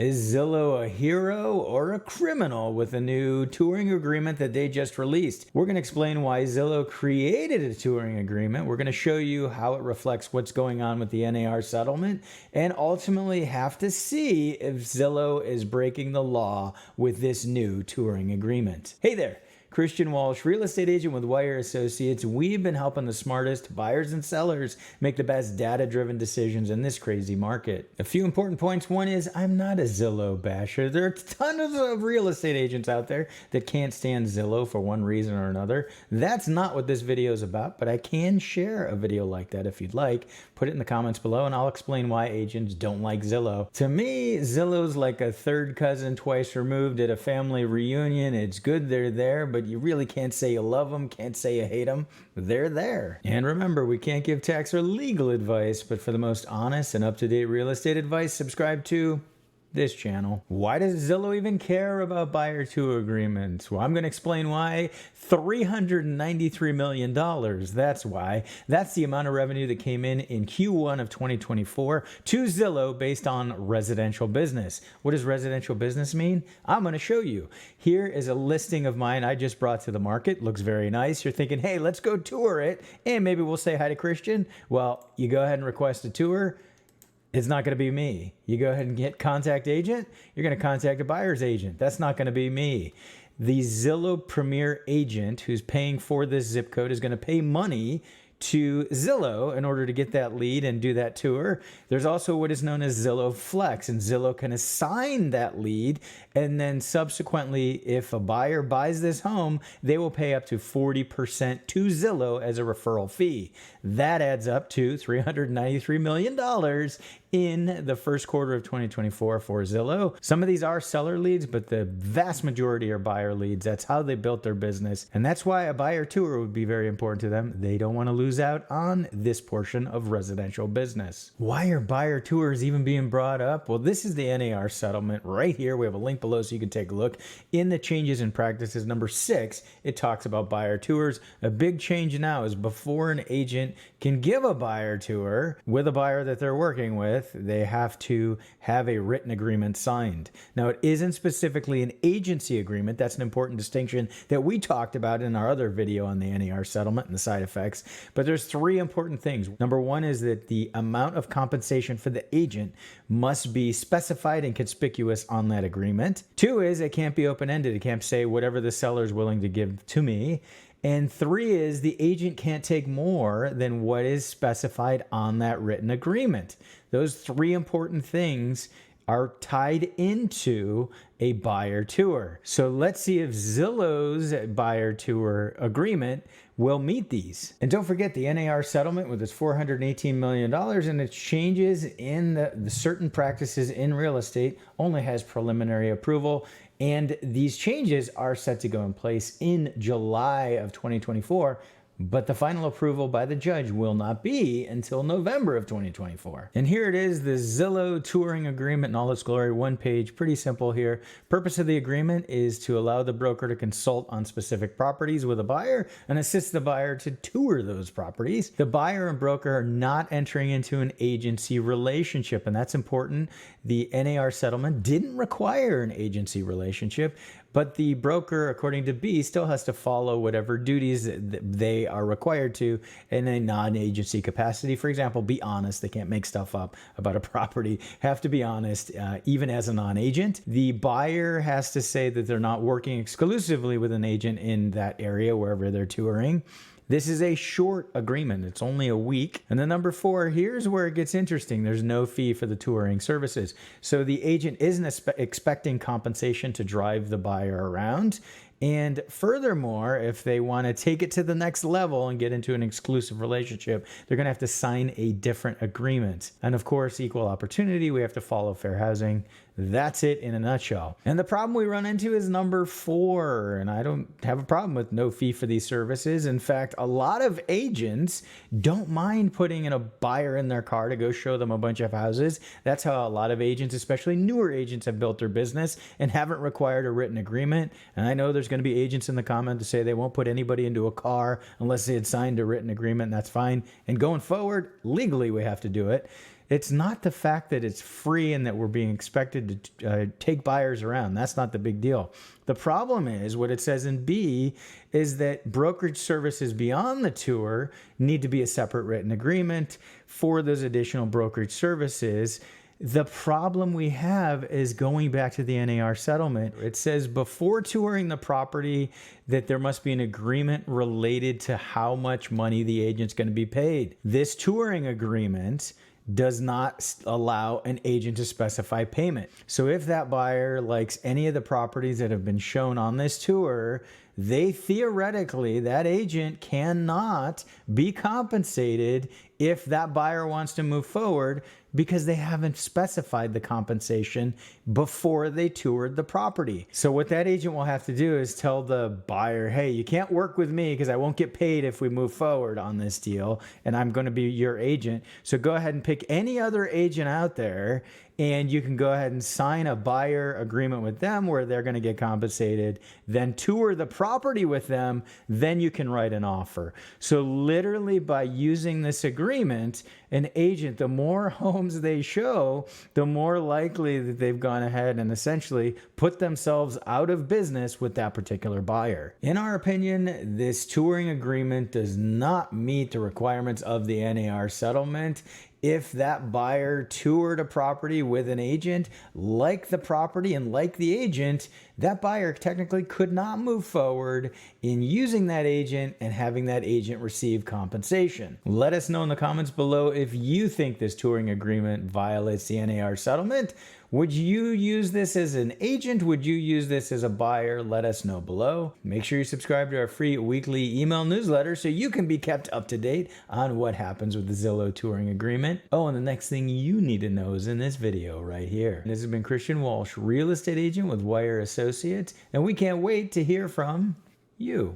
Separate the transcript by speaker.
Speaker 1: Is Zillow a hero or a criminal with a new touring agreement that they just released? We're going to explain why Zillow created a touring agreement. We're going to show you how it reflects what's going on with the NAR settlement and ultimately have to see if Zillow is breaking the law with this new touring agreement. Hey there. Christian Walsh, real estate agent with Wire Associates. We've been helping the smartest buyers and sellers make the best data-driven decisions in this crazy market. A few important points. One is I'm not a Zillow basher. There are tons of real estate agents out there that can't stand Zillow for one reason or another. That's not what this video is about, but I can share a video like that if you'd like. Put it in the comments below and I'll explain why agents don't like Zillow. To me, Zillow's like a third cousin twice removed at a family reunion. It's good they're there, but you really can't say you love them, can't say you hate them. They're there. And remember, we can't give tax or legal advice, but for the most honest and up-to-date real estate advice, subscribe to this channel. Why does Zillow even care about buyer tour agreements? Well, I'm going to explain why. $393 million. That's why. That's the amount of revenue that came in Q1 of 2024 to Zillow based on residential business. What does residential business mean? I'm going to show you. Here is a listing of mine I just brought to the market. Looks very nice. You're thinking, hey, let's go tour it and maybe we'll say hi to Christian. Well, you go ahead and request a tour. It's not going to be me. You go ahead and get contact agent. You're going to contact a buyer's agent. That's not going to be me. The Zillow Premier agent who's paying for this zip code is going to pay money to Zillow in order to get that lead and do that tour. There's also what is known as Zillow Flex, and Zillow can assign that lead, and then subsequently, if a buyer buys this home, they will pay up to 40% to Zillow as a referral fee. That adds up to $393 million in the first quarter of 2024 for Zillow. Some of these are seller leads, but the vast majority are buyer leads. That's how they built their business. And that's why a buyer tour would be very important to them. They don't want to lose out on this portion of residential business. Why are buyer tours even being brought up? Well, this is the NAR settlement right here. We have a link below so you can take a look. In the changes and practices number 6, it talks about buyer tours. A big change now is before an agent can give a buyer tour with a buyer that they're working with, they have to have a written agreement signed. Now, it isn't specifically an agency agreement. That's an important distinction that we talked about in our other video on the NAR settlement and the side effects. But there's 3 important things. Number 1 is that the amount of compensation for the agent must be specified and conspicuous on that agreement. 2 is it can't be open-ended. It can't say whatever the seller is willing to give to me. And 3 is the agent can't take more than what is specified on that written agreement. Those 3 important things are tied into a buyer tour. So let's see if Zillow's buyer tour agreement will meet these. And don't forget the NAR settlement with its $418 million and its changes in the certain practices in real estate only has preliminary approval. And these changes are set to go in place in July of 2024. But the final approval by the judge will not be until November of 2024. And here it is, the Zillow Touring Agreement in all its glory, 1 page, pretty simple here. Purpose of the agreement is to allow the broker to consult on specific properties with a buyer and assist the buyer to tour those properties. The buyer and broker are not entering into an agency relationship, and that's important. The NAR settlement didn't require an agency relationship, but the broker, according to B, still has to follow whatever duties they are required to in a non-agency capacity. For example, be honest. They can't make stuff up about a property. Have to be honest, even as a non-agent. The buyer has to say that they're not working exclusively with an agent in that area, wherever they're touring. This is a short agreement. It's only a week. And then number 4, here's where it gets interesting. There's no fee for the touring services. So the agent isn't expecting compensation to drive the buyer around. And furthermore, if they want to take it to the next level and get into an exclusive relationship, they're going to have to sign a different agreement. And of course, equal opportunity, we have to follow fair housing. That's it in a nutshell. And the problem we run into is number 4. And I don't have a problem with no fee for these services. In fact, a lot of agents don't mind putting in a buyer in their car to go show them a bunch of houses. That's how a lot of agents, especially newer agents, have built their business and haven't required a written agreement. And I know there's going to be agents in the comment to say they won't put anybody into a car unless they had signed a written agreement. And that's fine. And going forward, legally, we have to do it. It's not the fact that it's free and that we're being expected to take buyers around. That's not the big deal. The problem is what it says in B is that brokerage services beyond the tour need to be a separate written agreement for those additional brokerage services. The problem we have is going back to the NAR settlement. It says before touring the property that there must be an agreement related to how much money the agent's going to be paid. This touring agreement does not allow an agent to specify payment. So if that buyer likes any of the properties that have been shown on this tour, that agent cannot be compensated if that buyer wants to move forward because they haven't specified the compensation before they toured the property. So what that agent will have to do is tell the buyer, hey, you can't work with me because I won't get paid if we move forward on this deal, and I'm going to be your agent. So go ahead and pick any other agent out there, and you can go ahead and sign a buyer agreement with them where they're going to get compensated, then tour the property with them, then you can write an offer. So literally by using this agreement, an agent, the more homes they show, the more likely that they've gone ahead and essentially put themselves out of business with that particular buyer. In our opinion, this touring agreement does not meet the requirements of the NAR settlement. If that buyer toured a property with an agent, like the property and like the agent, that buyer technically could not move forward in using that agent and having that agent receive compensation. Let us know in the comments below if you think this touring agreement violates the NAR settlement. Would you use this as an agent? Would you use this as a buyer? Let us know below. Make sure you subscribe to our free weekly email newsletter so you can be kept up to date on what happens with the Zillow Touring Agreement. Oh, and the next thing you need to know is in this video right here. This has been Christian Walsh, real estate agent with Wire Associates, and we can't wait to hear from you.